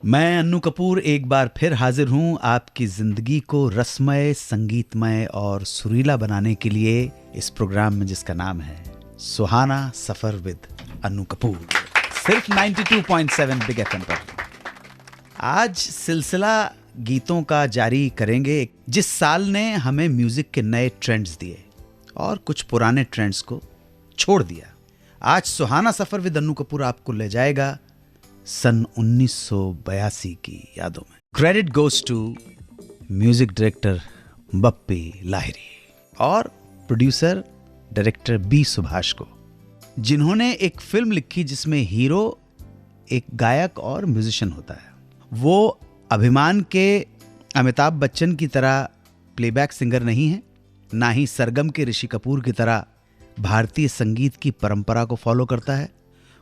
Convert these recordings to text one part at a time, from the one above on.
मैं अन्नू कपूर एक बार फिर हाजिर हूं आपकी जिंदगी को रसमय, संगीतमय और सुरीला बनाने के लिए इस प्रोग्राम में जिसका नाम है सुहाना सफर विद अन्नू कपूर, सिर्फ 92.7 बिग एफएम पर। आज सिलसिला गीतों का जारी करेंगे जिस साल ने हमें म्यूजिक के नए ट्रेंड्स दिए और कुछ पुराने ट्रेंड्स को छोड़ दिया। आज सुहाना सफर विद अन्नू कपूर आपको ले जाएगा सन 1982 की यादों में। Credit goes to music director Bappi Lahiri और प्रोड्यूसर डायरेक्टर बी सुभाष को, जिन्होंने एक फिल्म लिखी जिसमें हीरो एक गायक और म्यूजिशियन होता है। वो अभिमान के अमिताभ बच्चन की तरह प्लेबैक सिंगर नहीं है, ना ही सरगम के ऋषि कपूर की तरह भारतीय संगीत की परंपरा को फॉलो करता है।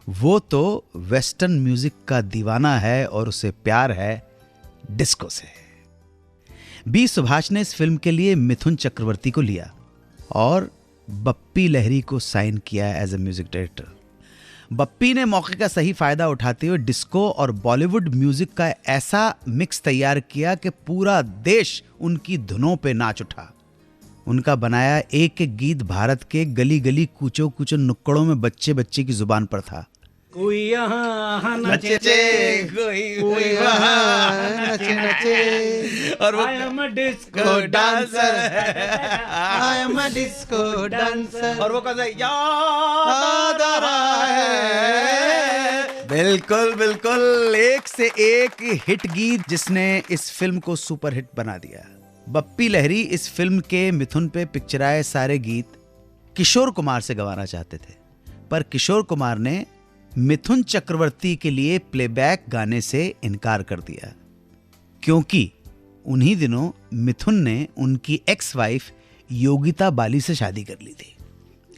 वो तो वेस्टर्न म्यूजिक का दीवाना है और उसे प्यार है डिस्को से। बी सुभाष ने इस फिल्म के लिए मिथुन चक्रवर्ती को लिया और बप्पी लहरी को साइन किया as a music director. Bappi ने मौके का सही फायदा उठाते हुए डिस्को और बॉलीवुड म्यूजिक का ऐसा मिक्स तैयार किया कि पूरा देश उनकी धुनों पे नाच उठा। उनका बनाया एक एक गीत भारत के गली गली कूचो कूचो नुक्कड़ों में बच्चे बच्चे की जुबान पर था। कोई यहाँ नचे कोई वहाँ नचे नचे और वो I am a disco dancer I am a disco dancer और वो कैसे याद आ रहा है। बिल्कुल बिल्कुल, एक से एक हिट गीत जिसने इस फिल्म को सुपर हिट बना दिया। बप्पी लहरी इस फिल्म के मिथुन पे पिक्चराए सारे गीत किशोर कुमार से गवाना चाहते थे, पर किशोर कुमार ने मिथुन चक्रवर्ती के लिए प्लेबैक गाने से इनकार कर दिया, क्योंकि उन्हीं दिनों मिथुन ने उनकी एक्स वाइफ योगिता बाली से शादी कर ली थी।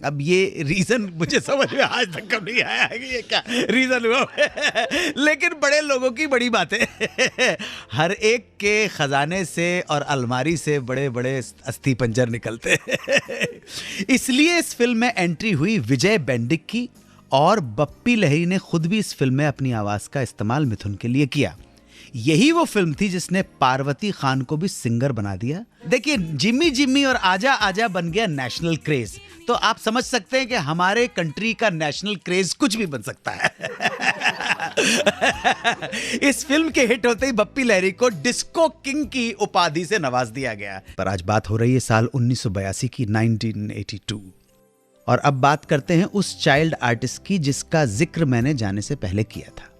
अब ये रीजन मुझे समझ में आज तक कब नहीं आया कि ये क्या रीजन हुआ लेकिन बड़े लोगों की बड़ी बातें हर एक के खजाने से और अलमारी से बड़े बड़े अस्थि पंजर निकलते इसलिए इस फिल्म में एंट्री हुई विजय बेंडिक की और बप्पी लहरी ने खुद भी इस फिल्म में अपनी आवाज का इस्तेमाल मिथुन के लिए किया। यही वो फिल्म थी जिसने पार्वती खान को भी सिंगर बना दिया। देखिए, जिम्मी जिम्मी और आजा आजा बन गया नेशनल क्रेज, तो आप समझ सकते हैं कि हमारे कंट्री का नेशनल क्रेज कुछ भी बन सकता है इस फिल्म के हिट होते ही बप्पी लहरी को डिस्को किंग की उपाधि से नवाज दिया गया। पर आज बात हो रही है साल 1982 की, 1982। और अब बात करते हैं उस चाइल्ड आर्टिस्ट की जिसका जिक्र मैंने जाने से पहले किया था।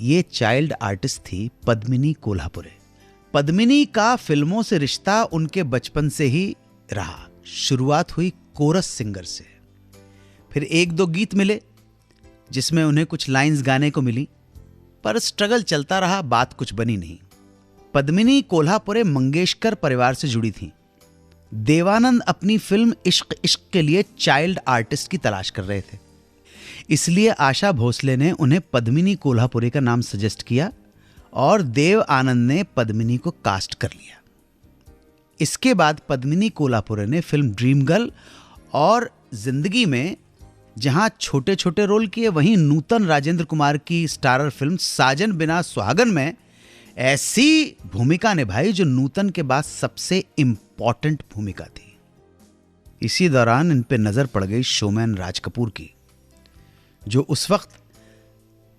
ये चाइल्ड आर्टिस्ट थी पद्मिनी कोल्हापुरे। पद्मिनी का फिल्मों से रिश्ता उनके बचपन से ही रहा। शुरुआत हुई कोरस सिंगर से, फिर एक दो गीत मिले जिसमें उन्हें कुछ लाइंस गाने को मिली, पर स्ट्रगल चलता रहा, बात कुछ बनी नहीं। पद्मिनी कोल्हापुरे मंगेशकर परिवार से जुड़ी थीं। देवानंद अपनी फिल्म इश्क इश्क के लिए चाइल्ड आर्टिस्ट की तलाश कर रहे थे, इसलिए आशा भोसले ने उन्हें पद्मिनी कोल्हापुरे का नाम सजेस्ट किया और देव आनंद ने पद्मिनी को कास्ट कर लिया। इसके बाद पद्मिनी कोल्हापुरे ने फिल्म ड्रीम गर्ल और जिंदगी में जहां छोटे छोटे रोल किए, वहीं नूतन राजेंद्र कुमार की स्टारर फिल्म साजन बिना सुहागन में ऐसी भूमिका निभाई जो नूतन के बाद सबसे इंपॉर्टेंट भूमिका थी। इसी दौरान इन पे नजर पड़ गई शोमैन राज कपूर की, जो उस वक्त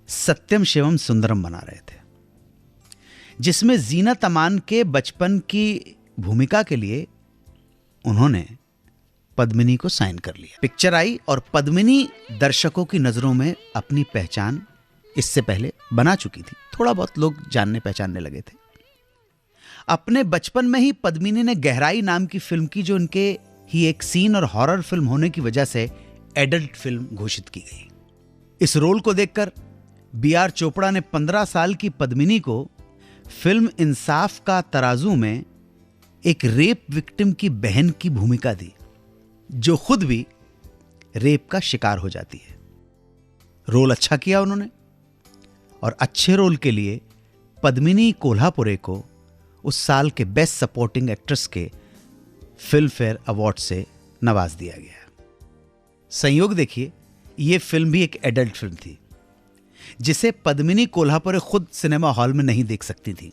सत्यम शिवम सुंदरम बना रहे थे, जिसमें जीनत अमान के बचपन की भूमिका के लिए उन्होंने पद्मिनी को साइन कर लिया। पिक्चर आई और पद्मिनी दर्शकों की नजरों में अपनी पहचान इससे पहले बना चुकी थी, थोड़ा बहुत लोग जानने पहचानने लगे थे। अपने बचपन में ही पद्मिनी ने गहराई नाम की फिल्म की, जो उनके ही एक सीन और हॉरर फिल्म होने की वजह से एडल्ट फिल्म घोषित की गई। इस रोल को देखकर बी.आर. चोपड़ा ने 15 साल की पद्मिनी को फिल्म इंसाफ का तराजू में एक रेप विक्टिम की बहन की भूमिका दी, जो खुद भी रेप का शिकार हो जाती है। रोल अच्छा किया उन्होंने और अच्छे रोल के लिए पद्मिनी कोल्हापुरे को उस साल के बेस्ट सपोर्टिंग एक्ट्रेस के फिल्म फेयर अवार्ड से नवाज दिया गया। संयोग देखिए, यह फिल्म भी एक एडल्ट फिल्म थी। जिसे पद्मिनी कोल्हापुरे खुद सिनेमा हॉल में नहीं देख सकती थी।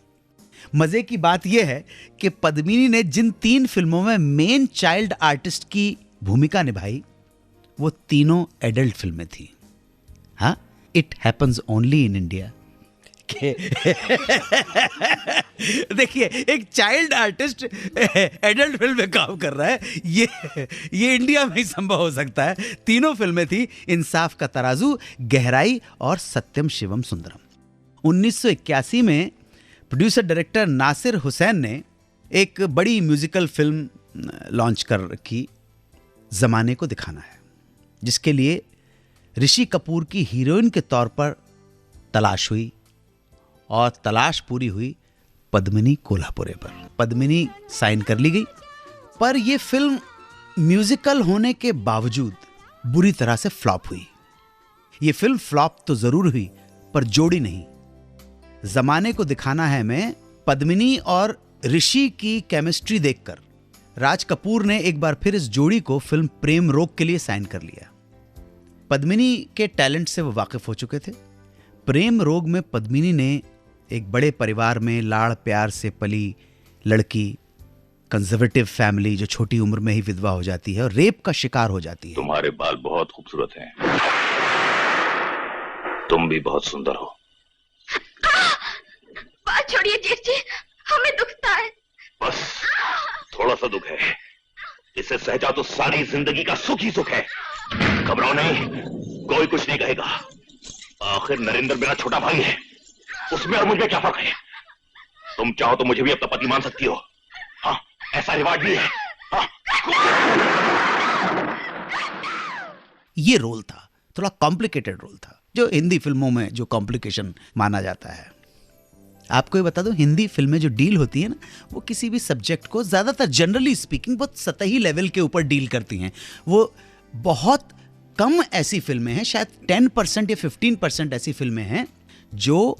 मजे की बात यह है कि पद्मिनी ने जिन 3 फिल्मों में मेन चाइल्ड आर्टिस्ट की भूमिका निभाई वो तीनों एडल्ट फिल्में थी। हाँ, it happens only in India. देखिए, एक चाइल्ड आर्टिस्ट एडल्ट फिल्म में काम कर रहा है, ये इंडिया में ही संभव हो सकता है। तीनों फिल्में थी इंसाफ का तराजू, गहराई और सत्यम शिवम सुंदरम। 1981 में प्रोड्यूसर डायरेक्टर नासिर हुसैन ने एक बड़ी म्यूजिकल फिल्म लॉन्च कर रखी, जमाने को दिखाना है, जिसके लिए ऋषि कपूर की हीरोइन के तौर पर तलाश हुई और तलाश पूरी हुई पद्मिनी कोल्हापुरे पर। पद्मिनी साइन कर ली गई, पर यह फिल्म म्यूजिकल होने के बावजूद बुरी तरह से फ्लॉप हुई। यह फिल्म फ्लॉप तो जरूर हुई पर जोड़ी नहीं। जमाने को दिखाना है में पद्मिनी और ऋषि की केमिस्ट्री देखकर राज कपूर ने एक बार फिर इस जोड़ी को फिल्म प्रेम रोग के लिए साइन कर लिया। पद्मिनी के टैलेंट से वो वाकिफ हो चुके थे। प्रेम रोग में पद्मिनी ने एक बड़े परिवार में लाड़ प्यार से पली लड़की, कंजर्वेटिव फैमिली, जो छोटी उम्र में ही विधवा हो जाती है और रेप का शिकार हो जाती है। तुम्हारे बाल बहुत खूबसूरत हैं, तुम भी बहुत सुंदर हो। बात छोड़िए जेठ जी, हमें दुखता है। बस थोड़ा सा दुख है, इसे सहजा तो सारी जिंदगी का सुख ही सुख है। घबराओ नहीं, कोई कुछ नहीं कहेगा। आखिर नरेंद्र मेरा छोटा भाई है, उसमें और मुझे क्या फर्क है। तुम चाहो तो मुझे भी अपना पति मान सकती हो। हाँ, ऐसा रिवाज भी है। हाँ। ये रोल था, थोड़ा कॉम्प्लिकेटेड रोल था, जो हिंदी फिल्मों में जो कॉम्प्लिकेशन माना जाता है। आपको ये बता दो, हिंदी फिल्में जो डील होती है ना, वो किसी भी सब्जेक्ट को ज्यादातर जनरली स्पीकिंग बहुत सतही लेवल के ऊपर डील करती हैं। वो बहुत कम ऐसी फिल्में हैं, शायद 10% या 15% ऐसी फिल्में हैं जो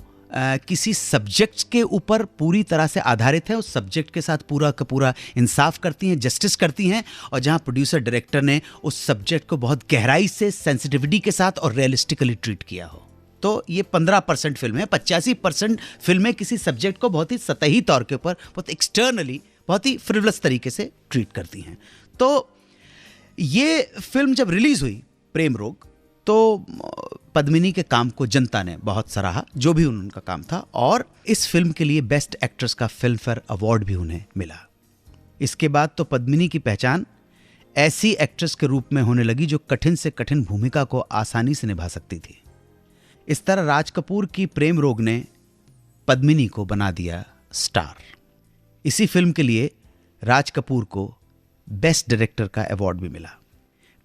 किसी सब्जेक्ट के ऊपर पूरी तरह से आधारित है, उस सब्जेक्ट के साथ पूरा का पूरा इंसाफ करती हैं, जस्टिस करती हैं, और जहां प्रोड्यूसर डायरेक्टर ने उस सब्जेक्ट को बहुत गहराई से, सेंसिटिविटी के साथ और रियलिस्टिकली ट्रीट किया हो। तो ये 15% फिल्में, 85% फिल्में किसी सब्जेक्ट को बहुत ही सतही तौर के ऊपर, बहुत एक्सटर्नली, बहुत ही फ्रिवलस तरीके से ट्रीट करती हैं। तो ये फिल्म जब रिलीज हुई, प्रेम रोग, तो पद्मिनी के काम को जनता ने बहुत सराहा, जो भी उनका काम था, और इस फिल्म के लिए बेस्ट एक्ट्रेस का फिल्म फेयर अवार्ड भी उन्हें मिला। इसके बाद तो पद्मिनी की पहचान ऐसी एक्ट्रेस के रूप में होने लगी जो कठिन से कठिन भूमिका को आसानी से निभा सकती थी। इस तरह राज कपूर की प्रेम रोग ने पद्मिनी को बना दिया स्टार। इसी फिल्म के लिए राज कपूर को बेस्ट डायरेक्टर का अवार्ड भी मिला।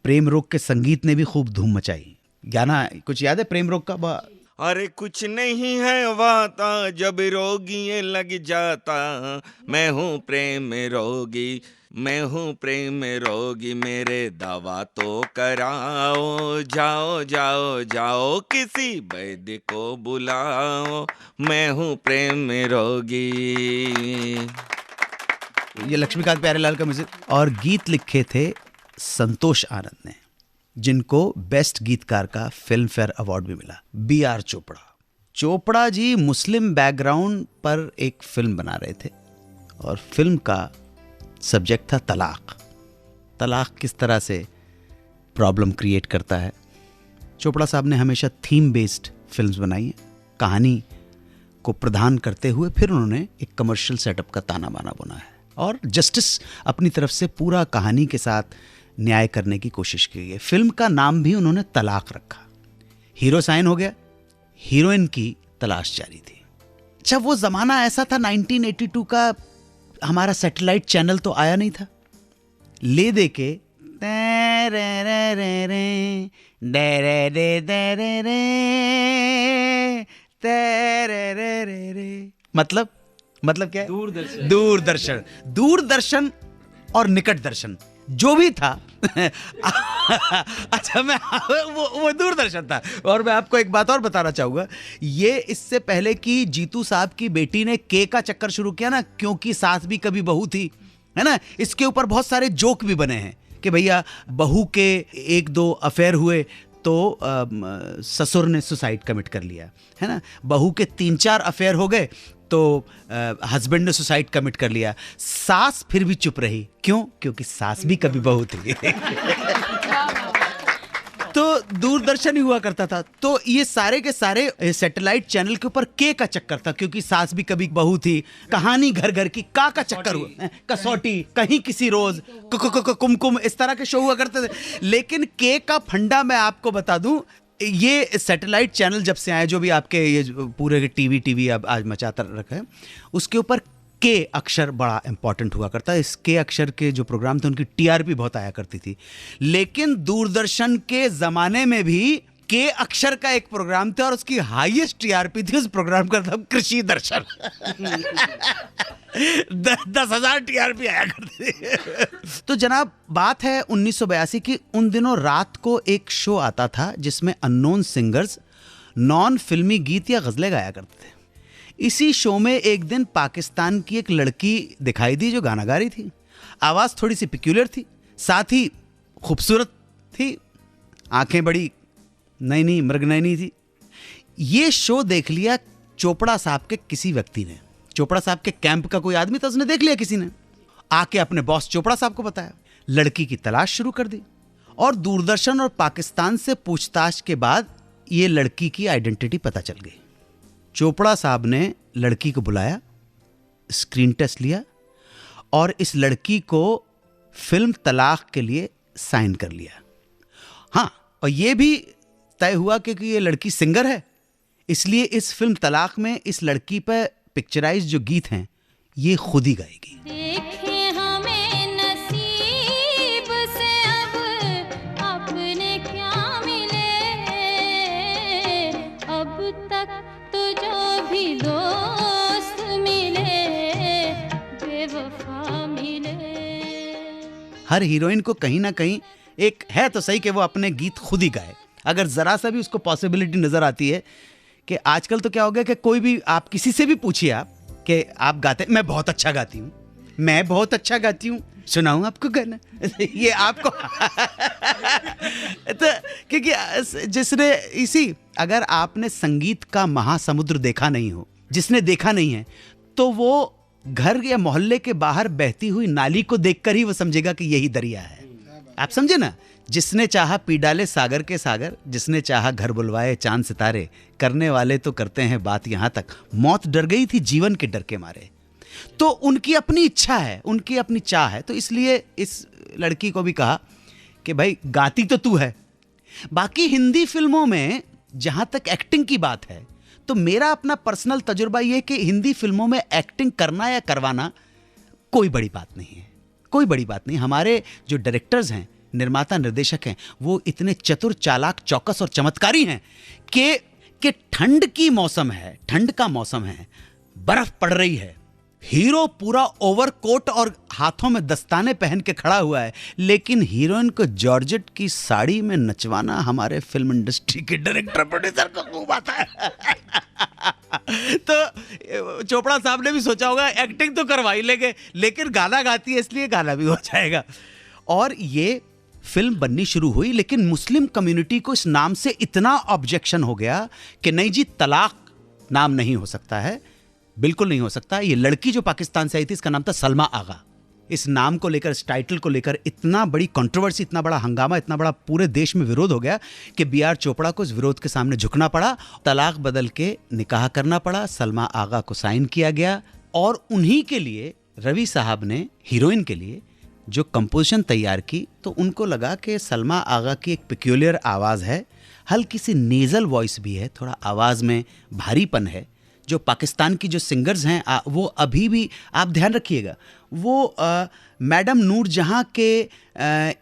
प्रेम रोग के संगीत ने भी खूब धूम मचाई। गाना कुछ याद है प्रेम रोग का? अरे कुछ नहीं है वाता जब रोगी ये लग जाता, मैं हूँ प्रेम रोगी, मैं हूँ प्रेम रोगी, मेरे दवा तो कराओ, जाओ जाओ जाओ किसी वैद्य को बुलाओ, मैं हूँ प्रेम रोगी। ये लक्ष्मीकांत प्यारेलाल का म्यूजिक, और गीत लिखे थे संतोष आनंद ने, जिनको बेस्ट गीतकार का फिल्म फेयर अवार्ड भी मिला। B.R. चोपड़ा जी मुस्लिम बैकग्राउंड पर एक फिल्म बना रहे थे, और फिल्म का सब्जेक्ट था तलाक। तलाक किस तरह से प्रॉब्लम क्रिएट करता है। चोपड़ा साहब ने हमेशा थीम बेस्ड फिल्म्स बनाई हैं, कहानी को प्रदान करते हुए फिर उन्होंने एक कमर्शियल सेटअप का ताना बाना बुना है, और जस्टिस अपनी तरफ से पूरा कहानी के साथ न्याय करने की कोशिश की है। फिल्म का नाम भी उन्होंने तलाक रखा। हीरो साइन हो गया, हीरोइन की तलाश जारी थी। अच्छा, वो जमाना ऐसा था, 1982 का, हमारा सैटेलाइट चैनल तो आया नहीं था। ले दे के मतलब क्या है? दूरदर्शन और निकट दर्शन जो भी था। अच्छा, मैं वो दूरदर्शन था। और मैं आपको एक बात और बताना चाहूंगा, ये इससे पहले कि जीतू साहब की बेटी ने के का चक्कर शुरू किया ना, क्योंकि सास भी कभी बहू थी, है ना, इसके ऊपर बहुत सारे जोक भी बने हैं कि भैया बहू के 1-2 अफेयर हुए तो ससुर ने सुसाइड कमिट कर लिया, है ना। बहू के 3-4 अफेयर हो गए तो हस्बैंड ने सुसाइड कमिट कर लिया। सास फिर भी चुप रही, क्यों? क्योंकि सास भी कभी बहू थी। तो दूरदर्शन ही हुआ करता था, तो ये सारे के सारे सैटेलाइट चैनल के ऊपर के का चक्कर था, क्योंकि सास भी कभी बहू थी। कहानी घर घर की का चक्कर हुआ, कसौटी, कहीं किसी रोज, कुमकुम, इस तरह के शो हुआ करते थे। लेकिन के का फंडा मैं आपको बता दूं, ये सैटेलाइट चैनल जब से आए, जो भी आपके ये पूरे टीवी अब आज मचाता रखा है, उसके ऊपर के अक्षर बड़ा इंपॉर्टेंट हुआ करता है। इस के अक्षर के जो प्रोग्राम थे उनकी टीआरपी बहुत आया करती थी। लेकिन दूरदर्शन के जमाने में भी के अक्षर का एक प्रोग्राम था और उसकी हाईएस्ट टीआरपी थी। उस प्रोग्राम का नाम कृषि दर्शन। 10,000 टीआरपी आया करती थी। तो जनाब, बात है 1982 की। उन दिनों रात को एक शो आता था जिसमें अननोन सिंगर्स नॉन फिल्मी गीत या गजलें गाया करते थे। इसी शो में एक दिन पाकिस्तान की एक लड़की दिखाई दी जो गाना गा रही थी। आवाज़ थोड़ी सी पिक्यूलर थी, साथ ही खूबसूरत थी, आंखें बड़ी नैनी मृगनयनी थी। ये शो देख लिया चोपड़ा साहब के किसी व्यक्ति ने। चोपड़ा साहब के कैंप का कोई आदमी था, उसने देख लिया किसी ने, आके अपने बॉस चोपड़ा साहब को बताया। लड़की की तलाश शुरू कर दी और दूरदर्शन और पाकिस्तान से पूछताछ के बाद ये लड़की की आइडेंटिटी पता चल गई। चोपड़ा साहब ने लड़की को बुलाया, स्क्रीन टेस्ट लिया और इस लड़की को फिल्म तलाक के लिए साइन कर लिया। हाँ, और ये भी तय हुआ कि ये लड़की सिंगर है, इसलिए इस फिल्म तलाक में इस लड़की पर पिक्चराइज जो गीत हैं ये खुद ही गाएगी। हर हीरोइन को कहीं ना कहीं एक है तो सही कि वो अपने गीत खुद ही गाए। अगर जरा सा भी उसको पॉसिबिलिटी नजर आती है कि आजकल तो क्या हो गया कि कोई भी आप किसी से भी पूछिए आप कि आप गाते, मैं बहुत अच्छा गाती हूँ, मैं बहुत अच्छा गाती हूँ, सुनाऊँ आपको गाना, ये आपको तो क्योंकि जिसने अगर आपने संगीत का महासमुद्र देखा नहीं हो, जिसने देखा नहीं है, तो वो घर या मोहल्ले के बाहर बहती हुई नाली को देखकर ही वो समझेगा कि यही दरिया है। आप समझे ना। जिसने चाहा पी डाले सागर के सागर, जिसने चाहा घर बुलवाए चांद सितारे, करने वाले तो करते हैं बात यहाँ तक, मौत डर गई थी जीवन के डर के मारे। तो उनकी अपनी इच्छा है, उनकी अपनी चाह है, तो इसलिए इस लड़की को भी कहा कि भाई गाती तो तू है। बाकी हिंदी फिल्मों में जहां तक एक्टिंग की बात है, तो मेरा अपना पर्सनल तजुर्बा यह कि हिंदी फिल्मों में एक्टिंग करना या करवाना कोई बड़ी बात नहीं है, कोई बड़ी बात नहीं। हमारे जो डायरेक्टर्स हैं, निर्माता निर्देशक हैं, वो इतने चतुर, चालाक, चौकस और चमत्कारी हैं कि ठंड की मौसम है, ठंड का मौसम है, बर्फ पड़ रही है, हीरो पूरा ओवरकोट और हाथों में दस्ताने पहन के खड़ा हुआ है, लेकिन हीरोइन को जॉर्जेट की साड़ी में नचवाना हमारे फिल्म इंडस्ट्री के डायरेक्टर प्रोड्यूसर को खूब आता है। तो चोपड़ा साहब ने भी सोचा होगा एक्टिंग तो करवा ही लेंगे, लेकिन गाना गाती है इसलिए गाना भी हो जाएगा। और ये फिल्म बननी शुरू हुई, लेकिन मुस्लिम कम्युनिटी को इस नाम से इतना ऑब्जेक्शन हो गया कि नहीं जी, तलाक नाम नहीं हो सकता है, बिल्कुल नहीं हो सकता। ये लड़की जो पाकिस्तान से आई थी, इसका नाम था सलमा आगा। इस नाम को लेकर, इस टाइटल को लेकर इतना बड़ी कंट्रोवर्सी, इतना बड़ा हंगामा, इतना बड़ा पूरे देश में विरोध हो गया कि बीआर चोपड़ा को इस विरोध के सामने झुकना पड़ा, तलाक बदल के निकाह करना पड़ा, सलमा आगा को साइन किया गया। और उन्हीं के लिए रवि साहब ने हीरोइन के लिए जो कंपोजिशन तैयार की, तो उनको लगा कि सलमा आगा की एक पिक्यूलियर आवाज़ है, हल्की सी नेज़ल वॉइस भी है, थोड़ा आवाज़ में भारीपन है। जो पाकिस्तान की जो सिंगर्स हैं वो अभी भी, आप ध्यान रखिएगा, वो मैडम नूर जहाँ के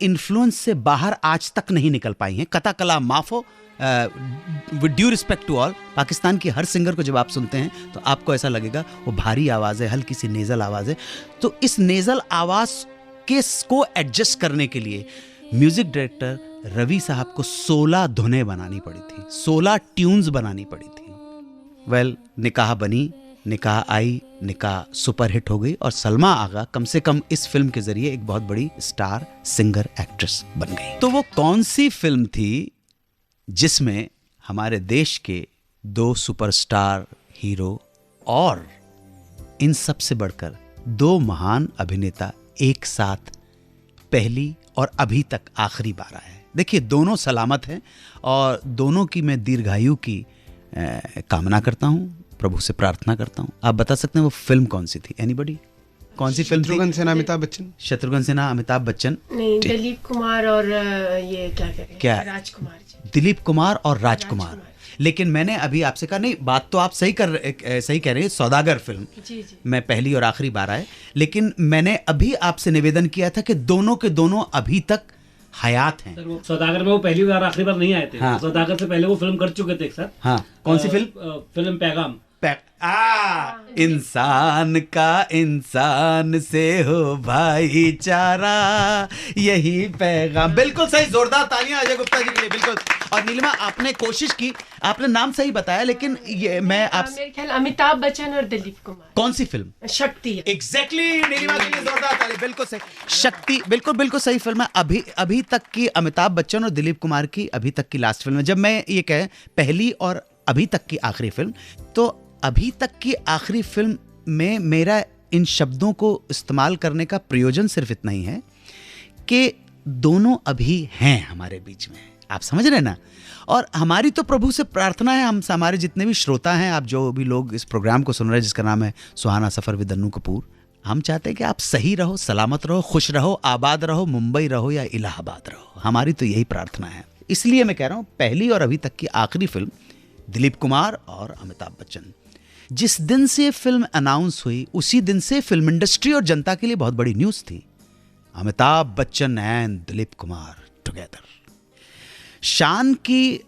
इन्फ्लुएंस से बाहर आज तक नहीं निकल पाई हैं। कथा कला माफ़ हो, with due respect to all, Pakistan की हर सिंगर को जब आप सुनते हैं तो आपको ऐसा लगेगा वो भारी आवाज़ है, हल्की सी नेज़ल आवाज़ है। तो इस नेज़ल आवाज़ को एडजस्ट करने के लिए म्यूजिक डायरेक्टर रवि साहब को 16 धुनें बनानी पड़ी थी, 16 ट्यून्स बनानी पड़ी थी। निकाह बनी, निकाह आई, निकाह सुपरहिट हो गई और सलमा आगा कम से कम इस फिल्म के जरिए एक बहुत बड़ी स्टार सिंगर एक्ट्रेस बन गई। तो वो कौन सी फिल्म थी जिसमें हमारे देश के 2 सुपरस्टार हीरो और इन सब से बढ़कर 2 महान अभिनेता एक साथ पहली और अभी तक आखिरी बार आए हैं। देखिए, दोनों सलामत हैं और दोनों की मैं दीर्घायु की कामना करता हूं, प्रभु से प्रार्थना करता हूं। आप बता सकते हैं वो फिल्म कौन सी थी? एनीबॉडी? कौन सी फिल्म थी? शत्रुघ्न सिन्हा अमिताभ बच्चन। शत्रुघ्न सिन्हा अमिताभ बच्चन नहीं, दिलीप कुमार और ये क्या कह रहे हैं, क्या? राजकुमार जी। दिलीप कुमार और राजकुमार। लेकिन मैंने अभी आपसे कहा, नहीं बात तो आप सही कह रहे हैं, सौदागर फिल्म जी जी में पहली और आखिरी बार आए, लेकिन मैंने अभी आपसे निवेदन किया था कि दोनों के दोनों अभी तक हयात हैं। सर, वो सौदागर में वो पहली बार आखिरी बार नहीं आए थे। हाँ। सौदागर से पहले वो फिल्म कर चुके थे एक साथ। हाँ, कौन सी फिल्म? फिल्म पैगाम। इंसान का इंसान से हो भाईचारा, यही पैगाम। बिल्कुल सही, जोरदार तालियां अजय गुप्ता जी के लिए। बिल्कुल। और नीलिमा, आपने कोशिश की, आपने नाम सही बताया, लेकिन ये मैं आप मेरे ख्याल अमिताभ बच्चन और दिलीप कुमार। कौन सी फिल्म? शक्ति है। एग्जैक्टली, नीलिमा के लिए जोरदार ताली। बिल्कुल सही, शक्ति। बिल्कुल सही फिल्म है। अभी तक की अमिताभ बच्चन और दिलीप कुमार की अभी तक की लास्ट फिल्म है। जब मैं ये कह पहली और अभी तक की आखिरी फिल्म, तो अभी तक की आखिरी फिल्म में मेरा इन शब्दों को इस्तेमाल करने का प्रयोजन सिर्फ इतना ही है कि दोनों अभी हैं हमारे बीच में। आप समझ रहे हैं ना? और हमारी तो प्रभु से प्रार्थना है, हम हमारे जितने भी श्रोता हैं, आप जो भी लोग इस प्रोग्राम को सुन रहे हैं जिसका नाम है सुहाना सफर विद अन्नू कपूर, हम चाहते हैं कि आप सही रहो, सलामत रहो, खुश रहो, आबाद रहो, मुंबई रहो या इलाहाबाद रहो। हमारी तो यही प्रार्थना है। इसलिए मैं कह रहा हूं, पहली और अभी तक की आखिरी फिल्म दिलीप कुमार और अमिताभ बच्चन। जिस दिन से फिल्म अनाउंस हुई उसी दिन से फिल्म इंडस्ट्री और जनता के लिए बहुत बड़ी न्यूज़ थी। Amitabh Bachchan and Dilip Kumar together. शान की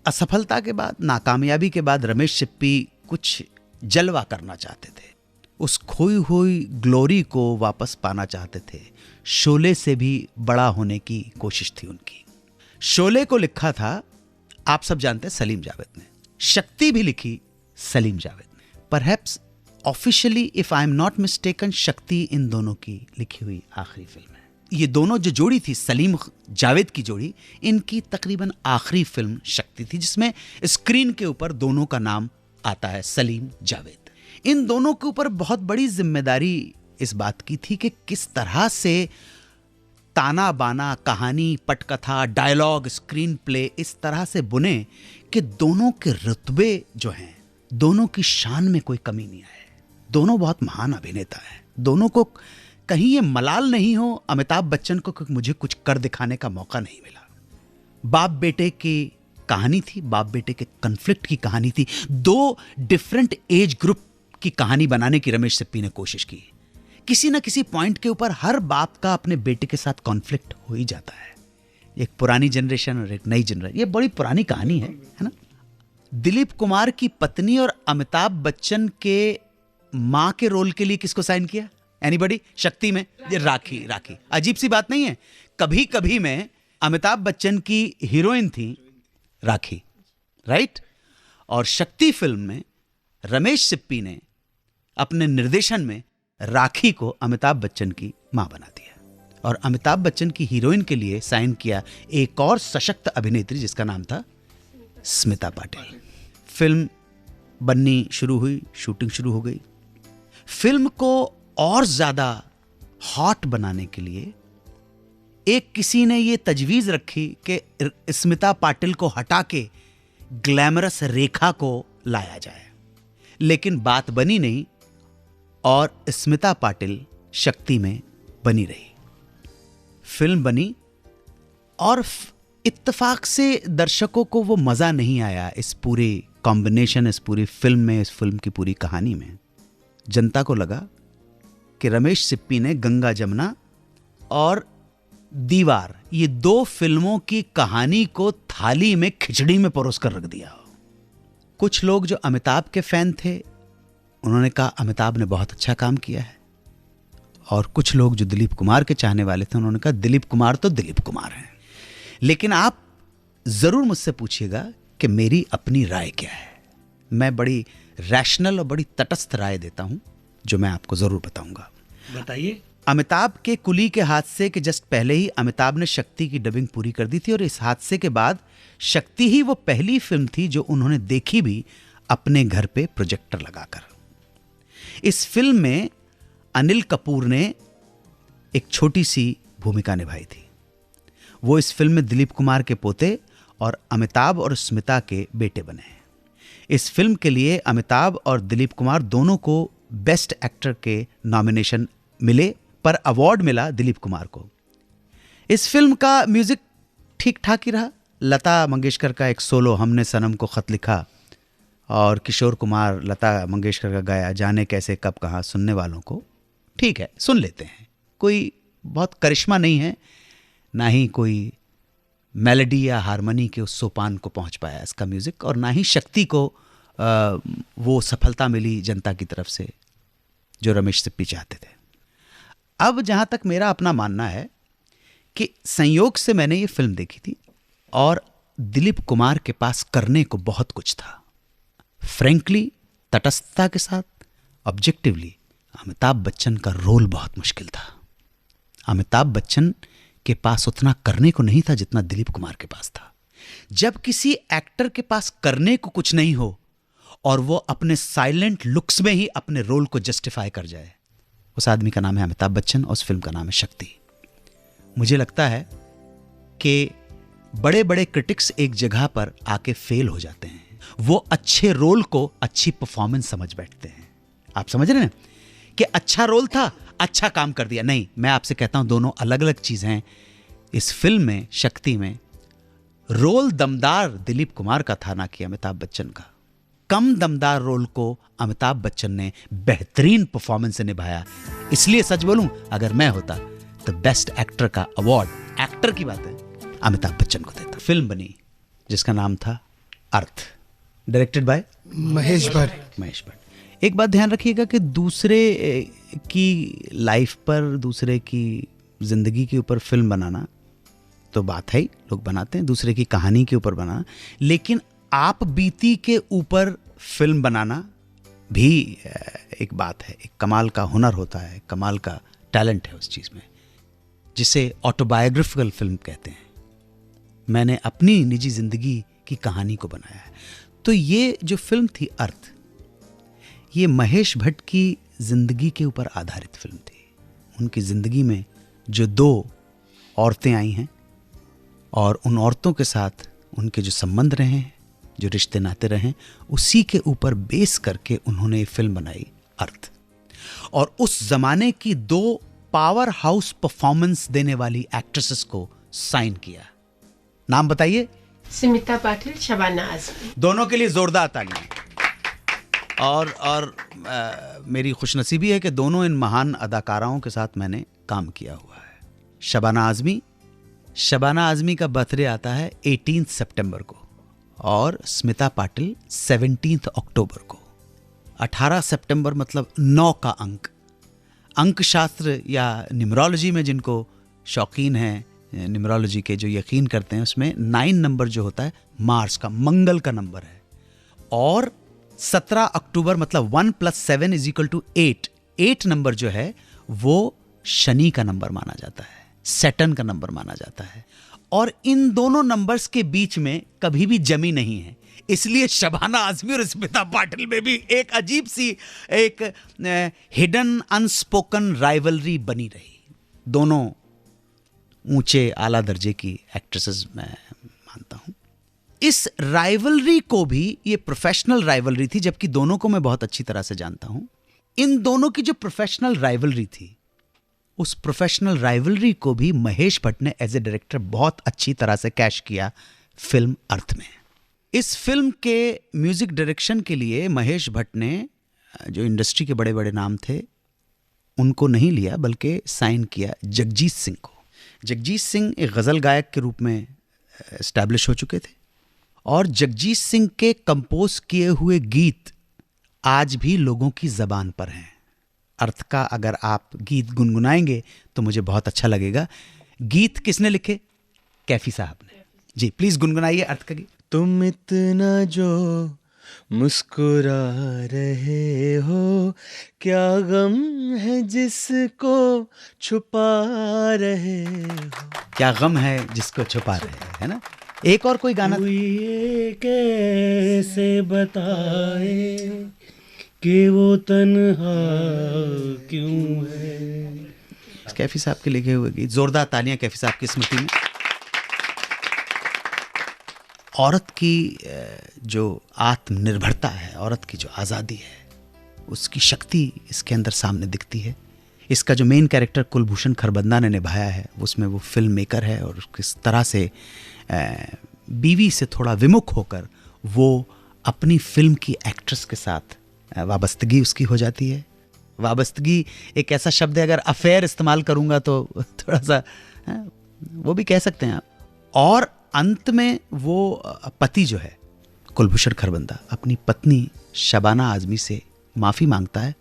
असफलता के बाद, नाकामयाबी के बाद रमेश सिप्पी कुछ जलवा करना चाहते थे, उस खोई हुई ग्लोरी को वापस पाना चाहते थे। शोले से भी बड़ा होने की कोशिश थी उनकी। शोले को लिखा था, आप सब जानते हैं, सलीम जावेद ने। शक्ति भी लिखी सलीम जावेद ने। Perhaps officially, if I am not mistaken, शक्ति इन दोनों की लिखी हुई आखिरी फिल्म है। ये दोनों जो जोड़ी थी, सलीम जावेद की जोड़ी, इनकी तकरीबन आखिरी फिल्म शक्ति थी, जिसमें स्क्रीन के ऊपर दोनों का नाम आता है, सलीम जावेद। इन दोनों के ऊपर बहुत बड़ी जिम्मेदारी इस बात की थी कि किस तरह से ताना बाना, कहानी, पटकथा, डायलॉग, स्क्रीन प्ले इस तरह से बुने कि दोनों के रुतबे जो हैं, दोनों की शान में कोई कमी नहीं आए। दोनों बहुत महान अभिनेता हैं। दोनों को कहीं ये मलाल नहीं हो अमिताभ बच्चन को कि मुझे कुछ कर दिखाने का मौका नहीं मिला। बाप बेटे की कहानी थी, बाप बेटे के कन्फ्लिक्ट की कहानी थी। 2 डिफरेंट एज ग्रुप की कहानी बनाने की रमेश सिप्पी ने कोशिश की। किसी ना किसी पॉइंट के ऊपर हर बाप का अपने बेटे के साथ कॉन्फ्लिक्ट हो ही जाता है। एक पुरानी जनरेशन और एक नई जनरेशन, ये बड़ी पुरानी कहानी है ना? दिलीप कुमार की पत्नी और अमिताभ बच्चन के मां के रोल के लिए किसको साइन किया? एनीबॉडी? शक्ति में ये राखी। अजीब सी बात नहीं है? कभी कभी में अमिताभ बच्चन की हीरोइन थी राखी, राइट? और शक्ति फिल्म में रमेश सिप्पी ने अपने निर्देशन में राखी को अमिताभ बच्चन की मां बना दिया और अमिताभ बच्चन की हीरोइन के लिए साइन किया एक और सशक्त अभिनेत्री जिसका नाम था स्मिता पाटिल। फिल्म बननी शुरू हुई, शूटिंग शुरू हो गई। फिल्म को और ज्यादा हॉट बनाने के लिए एक किसी ने ये तजवीज रखी कि स्मिता पाटिल को हटा के ग्लैमरस रेखा को लाया जाए, लेकिन बात बनी नहीं और स्मिता पाटिल शक्ति में बनी रही। फिल्म बनी और इत्तेफाक से दर्शकों को वो मजा नहीं आया इस पूरे कॉम्बिनेशन, इस पूरी फिल्म में, इस फिल्म की पूरी कहानी में। जनता को लगा कि रमेश सिप्पी ने गंगा जमुना और दीवार, ये 2 फिल्मों की कहानी को थाली में खिचड़ी में परोस कर रख दिया। कुछ लोग जो अमिताभ के फैन थे उन्होंने कहा अमिताभ ने बहुत अच्छा काम किया है, और कुछ लोग जो दिलीप कुमार के चाहने वाले थे उन्होंने कहा दिलीप कुमार तो दिलीप कुमार हैं। लेकिन आप जरूर मुझसे पूछिएगा कि मेरी अपनी राय क्या है। मैं बड़ी रैशनल और बड़ी तटस्थ राय देता हूं जो मैं आपको जरूर बताऊंगा। बताइए। अमिताभ के कुली के हादसे के जस्ट पहले ही अमिताभ ने शक्ति की डबिंग पूरी कर दी थी और इस हादसे के बाद शक्ति ही वो पहली फिल्म थी जो उन्होंने देखी भी अपने घर पे प्रोजेक्टर लगाकर। इस फिल्म में अनिल कपूर ने एक छोटी सी भूमिका निभाई थी। वो इस फिल्म में दिलीप कुमार के पोते और अमिताभ और स्मिता के बेटे बने हैं। इस फिल्म के लिए अमिताभ और दिलीप कुमार दोनों को बेस्ट एक्टर के नॉमिनेशन मिले, पर अवार्ड मिला दिलीप कुमार को। इस फिल्म का म्यूजिक ठीक ठाक ही रहा। लता मंगेशकर का एक सोलो हमने सनम को खत लिखा और किशोर कुमार लता मंगेशकर का गाया जाने कैसे कब कहाँ सुनने वालों को ठीक है, सुन लेते हैं। कोई बहुत करिश्मा नहीं है, ना ही कोई मेलोडी या हारमोनी के उस सोपान को पहुंच पाया इसका म्यूजिक, और ना ही शक्ति को वो सफलता मिली जनता की तरफ से जो रमेश सिप्पी चाहते थे। अब जहां तक मेरा अपना मानना है कि संयोग से मैंने ये फिल्म देखी थी और दिलीप कुमार के पास करने को बहुत कुछ था। फ्रैंकली, तटस्थता के साथ, ऑब्जेक्टिवली, अमिताभ बच्चन का रोल बहुत मुश्किल था। अमिताभ बच्चन के पास उतना करने को नहीं था जितना दिलीप कुमार के पास था। जब किसी एक्टर के पास करने को कुछ नहीं हो और वो अपने साइलेंट लुक्स में ही अपने रोल को जस्टिफाई कर जाए, उस आदमी का नाम है अमिताभ बच्चन और उस फिल्म का नाम है शक्ति। मुझे लगता है कि बड़े बड़े क्रिटिक्स एक जगह पर आके फेल हो जाते हैं। वो अच्छे रोल को अच्छी परफॉर्मेंस समझ बैठते हैं। आप समझ रहे हैं कि अच्छा रोल था, अच्छा काम कर दिया। नहीं, मैं आपसे कहता हूं दोनों अलग अलग चीजें हैं। इस फिल्म में, शक्ति में, रोल दमदार दिलीप कुमार का था, ना कि अमिताभ बच्चन का। कम दमदार रोल को अमिताभ बच्चन ने बेहतरीन परफॉर्मेंस से निभाया। इसलिए सच बोलूं, अगर मैं होता तो बेस्ट एक्टर का अवार्ड, एक्टर की बात है, अमिताभ बच्चन को देता। फिल्म बनी जिसका नाम था अर्थ, डायरेक्टेड बाय महेश भट्ट। एक बात ध्यान रखिएगा कि दूसरे की लाइफ पर, दूसरे की जिंदगी के ऊपर फिल्म बनाना तो बात है ही, लोग बनाते हैं, दूसरे की कहानी के ऊपर बनाना, लेकिन आप बीती के ऊपर फिल्म बनाना भी एक बात है, एक कमाल का हुनर होता है, कमाल का टैलेंट है उस चीज़ में, जिसे ऑटोबायोग्राफिकल फिल्म कहते हैं। मैंने अपनी निजी जिंदगी की कहानी को बनाया है। तो ये जो फिल्म थी अर्थ, ये महेश भट्ट की जिंदगी के ऊपर आधारित फिल्म थी। उनकी जिंदगी में जो दो औरतें आई हैं और उन औरतों के साथ उनके जो संबंध रहे हैं, जो रिश्ते नाते रहे, उसी के ऊपर बेस करके उन्होंने ये फिल्म बनाई अर्थ। और उस जमाने की दो पावर हाउस परफॉर्मेंस देने वाली एक्ट्रेसेस को साइन किया। नाम बताइए। स्मिता पाटिल, शबाना आजमी। दोनों के लिए जोरदार तालियां। और मेरी खुशनसीबी है कि दोनों इन महान अदाकाराओं के साथ मैंने काम किया हुआ है। शबाना आजमी का बर्थडे आता है 18 सितंबर को और स्मिता पाटिल 17 अक्टूबर को। 18 सितंबर मतलब 9 का अंक शास्त्र या न्यूमरोलॉजी में जिनको शौकीन है, न्यूमरोलॉजी के जो यकीन करते हैं, उसमें 9 नंबर जो होता है मार्स का, मंगल का नंबर है। और 17 अक्टूबर मतलब 1 + 7 = 8। 8 नंबर जो है वो शनि का नंबर माना जाता है, सैटर्न का नंबर माना जाता है। और इन दोनों नंबर्स के बीच में कभी भी जमी नहीं है, इसलिए शबाना आजमी और स्मिता पाटिल में भी एक अजीब सी, एक हिडन अनस्पोकन राइवलरी बनी रही। दोनों ऊंचे आला दर्जे की एक्ट्रेसेस मैं मानता हूं। इस राइवलरी को भी, ये प्रोफेशनल राइवलरी थी, जबकि दोनों को मैं बहुत अच्छी तरह से जानता हूं। इन दोनों की जो प्रोफेशनल राइवलरी थी, उस प्रोफेशनल राइवलरी को भी महेश भट्ट ने एज ए डायरेक्टर बहुत अच्छी तरह से कैश किया फिल्म अर्थ में। इस फिल्म के म्यूजिक डायरेक्शन के लिए महेश भट्ट ने जो इंडस्ट्री के बड़े बड़े नाम थे उनको नहीं लिया, बल्कि साइन किया जगजीत सिंह को। जगजीत सिंह एक गज़ल गायक के रूप में एस्टैब्लिश हो चुके थे और जगजीत सिंह के कंपोज किए हुए गीत आज भी लोगों की ज़बान पर हैं। अर्थ का अगर आप गीत गुनगुनाएंगे तो मुझे बहुत अच्छा लगेगा। गीत किसने लिखे? कैफी साहब ने। जी प्लीज गुनगुनाइए अर्थ का गीत। तुम इतना जो मुस्कुरा रहे हो, क्या गम है जिसको छुपा रहे हो। क्या गम है जिसको छुपा रहे हैं, है ना। एक और कोई गाना कोई ये कैसे बताए कि वो तन्हा क्यों है। कैफी साहब के लिखे हुए गीत, जोरदार तालियां कैफी साहब की स्मृति में। औरत की जो आत्मनिर्भरता है, औरत की जो आज़ादी है, उसकी शक्ति इसके अंदर सामने दिखती है। इसका जो मेन कैरेक्टर कुलभूषण खरबंदा ने निभाया है, उसमें वो फिल्म मेकर है और किस तरह से बीवी से थोड़ा विमुख होकर वो अपनी फिल्म की एक्ट्रेस के साथ वाबस्तगी उसकी हो जाती है। वाबस्तगी एक ऐसा शब्द है, अगर अफेयर इस्तेमाल करूंगा तो थोड़ा सा वो भी कह सकते हैं आप। और अंत में वो पति जो है कुलभूषण खरबंदा अपनी पत्नी शबाना आजमी से माफ़ी मांगता है।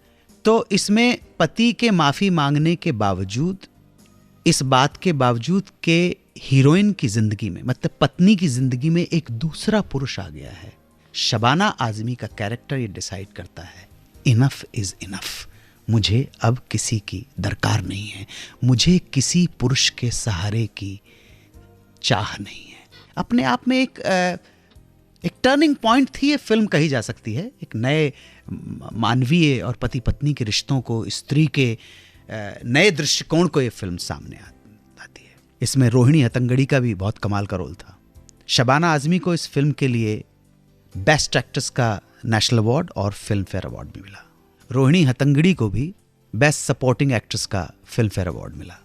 तो इसमें पति के माफ़ी मांगने के बावजूद, इस बात के बावजूद कि हीरोइन की ज़िंदगी में, मतलब पत्नी की ज़िंदगी में एक दूसरा पुरुष आ गया है, शबाना आजमी का कैरेक्टर ये डिसाइड करता है इनफ इज़ इनफ, मुझे अब किसी की दरकार नहीं है, मुझे किसी पुरुष के सहारे की चाह नहीं है। अपने आप में एक टर्निंग पॉइंट थी ये फिल्म, कही जा सकती है। एक नए मानवीय और पति पत्नी के रिश्तों को, स्त्री के नए दृष्टिकोण को ये फिल्म सामने आती है। इसमें रोहिणी हतंगड़ी का भी बहुत कमाल का रोल था। शबाना आजमी को इस फिल्म के लिए बेस्ट एक्ट्रेस का नेशनल अवार्ड और फिल्म फेयर अवार्ड भी मिला। रोहिणी हतंगड़ी को भी बेस्ट सपोर्टिंग एक्ट्रेस का फिल्म फेयर अवार्ड मिला।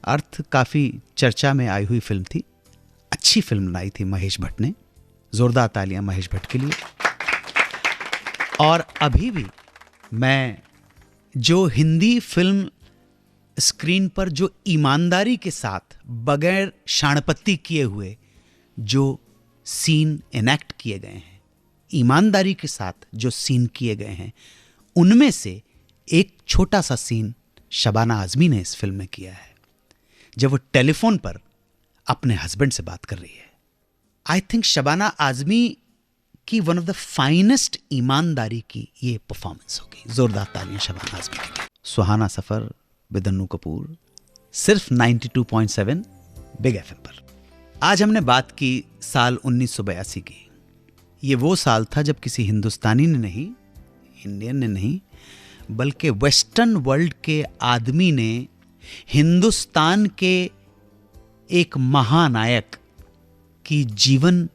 अर्थ काफ़ी चर्चा में आई हुई फिल्म थी। अच्छी फिल्म बनाई थी महेश भट्ट ने, जोरदार तालियां महेश भट्ट के लिए। और अभी भी मैं जो हिंदी फिल्म स्क्रीन पर जो ईमानदारी के साथ, बगैर शाणपत्ती किए हुए जो सीन इनेक्ट किए गए हैं, ईमानदारी के साथ जो सीन किए गए हैं, उनमें से एक छोटा सा सीन शबाना आजमी ने इस फिल्म में किया है, जब वो टेलीफोन पर अपने हस्बैंड से बात कर रही है। आई थिंक शबाना आजमी की वन ऑफ द फाइनेस्ट ईमानदारी की ये परफॉर्मेंस होगी। जोरदार तालियां शबाना आजमी के लिए। सुहाना सफर विद अन्नू कपूर, सिर्फ 92.7 बिग एफएम पर। आज हमने बात की साल 1982 की। ये वो साल था जब किसी हिंदुस्तानी ने नहीं, इंडियन ने नहीं, बल्कि वेस्टर्न वर्ल्ड के आदमी ने हिंदुस्तान के एक महानायक की जीवन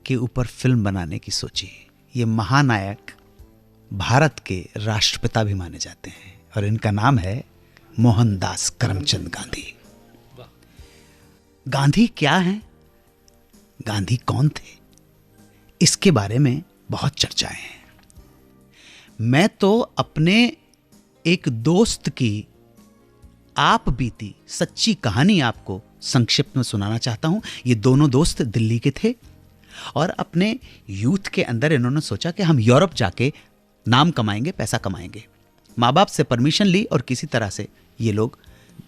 के ऊपर फिल्म बनाने की सोची। ये महानायक भारत के राष्ट्रपिता भी माने जाते हैं और इनका नाम है मोहनदास करमचंद गांधी। गांधी क्या हैं? गांधी कौन थे? इसके बारे में बहुत चर्चाएं हैं। मैं तो अपने एक दोस्त की आप बीती सच्ची कहानी आपको संक्षिप्त में सुनाना चाहता हूं। ये दोनों दोस्त दिल्ली के थे और अपने यूथ के अंदर इन्होंने सोचा कि हम यूरोप जाके नाम कमाएंगे, पैसा कमाएंगे। माँ बाप से परमिशन ली और किसी तरह से ये लोग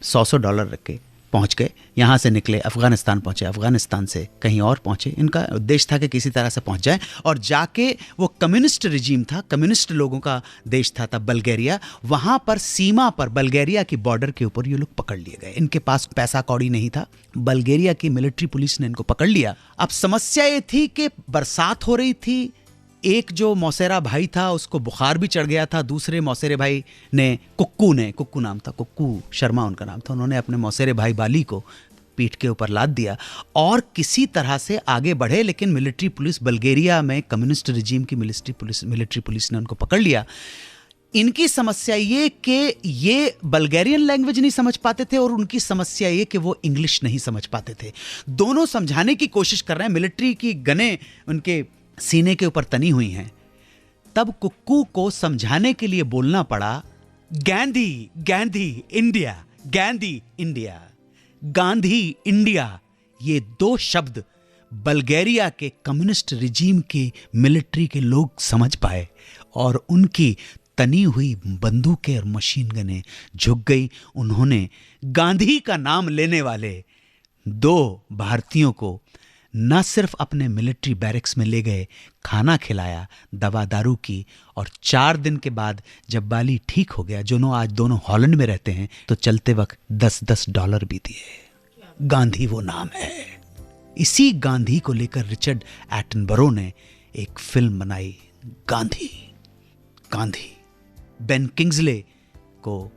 $100 रख के पहुंच गए। यहाँ से निकले, अफगानिस्तान पहुंचे, अफगानिस्तान से कहीं और पहुंचे। इनका उद्देश्य था कि किसी तरह से पहुंच जाए और जाके, वो कम्युनिस्ट रिजीम था, कम्युनिस्ट लोगों का देश था तब बल्गेरिया, वहाँ पर सीमा पर बल्गेरिया की बॉर्डर के ऊपर ये लोग पकड़ लिए गए। इनके पास पैसा कौड़ी नहीं था, बल्गेरिया की मिलिट्री पुलिस ने इनको पकड़ लिया। अब समस्या ये थी कि बरसात हो रही थी, एक जो मौसेरा भाई था उसको बुखार भी चढ़ गया था, दूसरे मौसेरे भाई ने, कुक्कू नाम था, कुक्कू शर्मा उनका नाम था, उन्होंने अपने मौसेरे भाई बाली को पीठ के ऊपर लाद दिया और किसी तरह से आगे बढ़े। लेकिन मिलिट्री पुलिस, बल्गेरिया में कम्युनिस्ट रिजीम की मिलिट्री पुलिस ने उनको पकड़ लिया। इनकी समस्या ये कि ये बल्गेरियन लैंग्वेज नहीं समझ पाते थे और उनकी समस्या ये कि वो इंग्लिश नहीं समझ पाते थे। दोनों समझाने की कोशिश कर रहे हैं, मिलिट्री की गनें उनके सीने के ऊपर तनी हुई हैं। तब कुक्कू को समझाने के लिए बोलना पड़ा Gandhi Gandhi India, Gandhi India, Gandhi India. ये दो शब्द बल्गेरिया के कम्युनिस्ट रिजीम के मिलिट्री के लोग समझ पाए और उनकी तनी हुई बंदूकें और मशीन गनें झुक गई। उन्होंने गांधी का नाम लेने वाले दो भारतीयों को न सिर्फ अपने मिलिट्री बैरक्स में ले गए, खाना खिलाया, दवा दारू की, और 4 दिन के बाद जब बाली ठीक हो गया, आज दोनों हॉलैंड में रहते हैं, तो चलते वक्त $10 भी दिए। गांधी वो नाम है। इसी गांधी को लेकर रिचर्ड एटनबरो ने एक फिल्म बनाई, गांधी। बेन किंग्सले को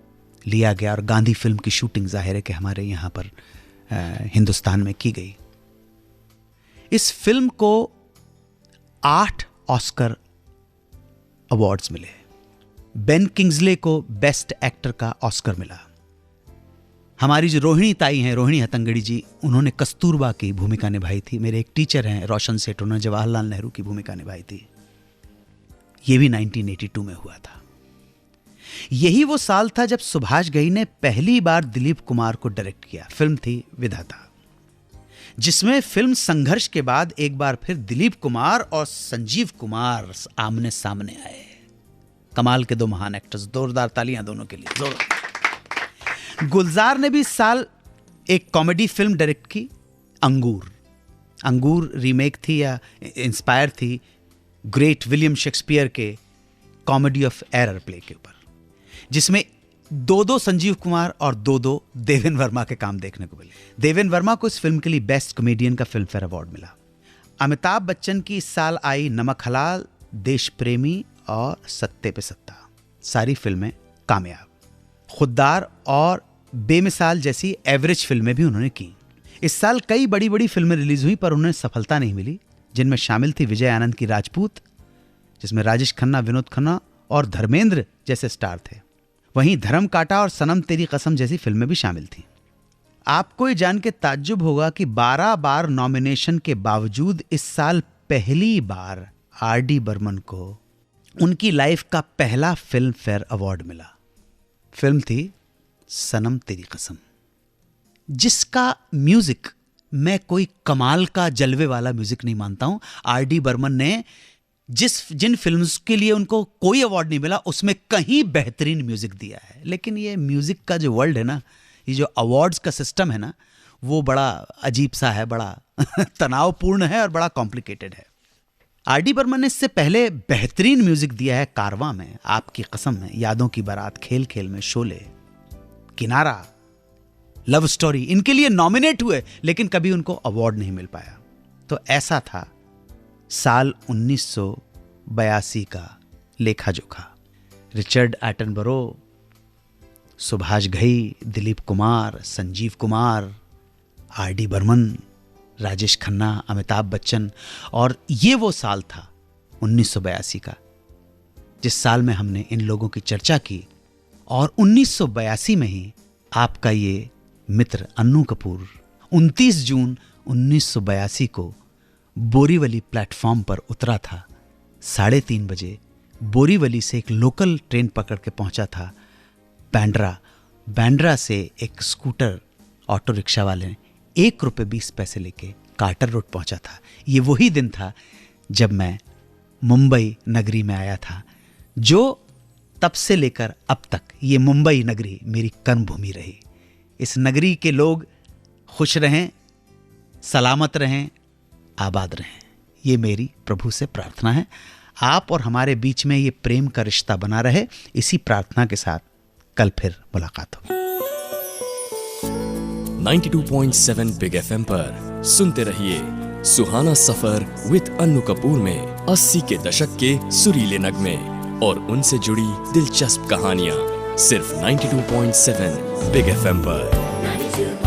लिया गया और गांधी फिल्म की शूटिंग जाहिर है कि हमारे यहाँ पर हिंदुस्तान में की गई। इस फिल्म को 8 ऑस्कर अवार्ड्स मिले। बेन किंग्सले को बेस्ट एक्टर का ऑस्कर मिला। हमारी जो रोहिणी ताई हैं, रोहिणी हतंगड़ी जी, उन्होंने कस्तूरबा की भूमिका निभाई थी। मेरे एक टीचर हैं रोशन सेठ, उन्होंने जवाहरलाल नेहरू की भूमिका निभाई थी। यह भी 1982 में हुआ था। यही वो साल था जब सुभाष घई ने पहली बार दिलीप कुमार को डायरेक्ट किया। फिल्म थी विधाता, जिसमें फिल्म संघर्ष के बाद एक बार फिर दिलीप कुमार और संजीव कुमार आमने सामने आए। कमाल के 2 महान एक्टर्स। जोरदार तालियां दोनों के लिए। गुलजार ने भी इस साल एक कॉमेडी फिल्म डायरेक्ट की, अंगूर रीमेक थी या इंस्पायर थी ग्रेट विलियम शेक्सपियर के कॉमेडी ऑफ एरर प्ले के ऊपर, जिसमें 2 संजीव कुमार और 2 देवेन वर्मा के काम देखने को मिले। देवेन वर्मा को इस फिल्म के लिए बेस्ट कॉमेडियन का फिल्म फेयर अवार्ड मिला। अमिताभ बच्चन की इस साल आई नमक हलाल, देश प्रेमी और सत्ते पे सत्ता। सारी फिल्में कामयाब। खुददार और बेमिसाल जैसी एवरेज फिल्में भी उन्होंने की। इस साल कई बड़ी बड़ी फिल्में रिलीज हुई पर उन्हें सफलता नहीं मिली, जिनमें शामिल थी विजय आनंद की राजपूत, जिसमें राजेश खन्ना, विनोद खन्ना और धर्मेंद्र जैसे स्टार थे। वहीं धर्म काटा और सनम तेरी कसम जैसी फिल्में भी शामिल थीं। आपको ये जान के ताज्जुब होगा कि 12 बार नॉमिनेशन के बावजूद इस साल पहली बार आर.डी. बर्मन को उनकी लाइफ का पहला फिल्म फेयर अवार्ड मिला। फिल्म थी सनम तेरी कसम, जिसका म्यूजिक मैं कोई कमाल का जलवे वाला म्यूजिक नहीं मानता हूं। आर.डी. बर्मन ने जिन फिल्म्स के लिए उनको कोई अवार्ड नहीं मिला, उसमें कहीं बेहतरीन म्यूजिक दिया है। लेकिन ये म्यूजिक का जो वर्ल्ड है ना, ये जो अवार्ड्स का सिस्टम है ना, वो बड़ा अजीब सा है, बड़ा तनावपूर्ण है और बड़ा कॉम्प्लिकेटेड है। आर.डी. बर्मन ने इससे पहले बेहतरीन म्यूजिक दिया है कारवां में, आपकी कसम में, यादों की बारात, खेल खेल में, शोले, किनारा, लव स्टोरी, इनके लिए नॉमिनेट हुए लेकिन कभी उनको अवार्ड नहीं मिल पाया। तो ऐसा था साल 1982 का लेखा जोखा। Richard Attenborough, Subhash Ghai, Dilip Kumar, Sanjeev Kumar, RD. Burman, Rajesh Khanna, Amitabh Bachchan, और ये वो साल था 1982 का जिस साल में हमने इन लोगों की चर्चा की। और 1982 में ही आपका ये मित्र अन्नू कपूर 29 जून 1982 को बोरीवली प्लेटफॉर्म पर उतरा था। 3:30 बजे बोरीवली से एक लोकल ट्रेन पकड़ के पहुंचा था बैंड्रा से एक स्कूटर ऑटो रिक्शा वाले ने ₹1.20 लेके कार्टर रोड पहुंचा था। ये वही दिन था जब मैं मुंबई नगरी में आया था, जो तब से लेकर अब तक ये मुंबई नगरी मेरी कर्मभूमि रही। इस नगरी के लोग खुश रहें, सलामत रहें, आबाद रहें, ये मेरी प्रभु से प्रार्थना है। आप और हमारे बीच में ये प्रेम का रिश्ता बना रहे, इसी प्रार्थना के साथ कल फिर मुलाकात होगी। 92.7 बिग FM पर सुनते रहिए सुहाना सफर विद अन्नू कपूर में 80 के दशक के सुरीले नगमे और उनसे जुड़ी दिलचस्प कहानियां, सिर्फ 92.7 बिग FM पर।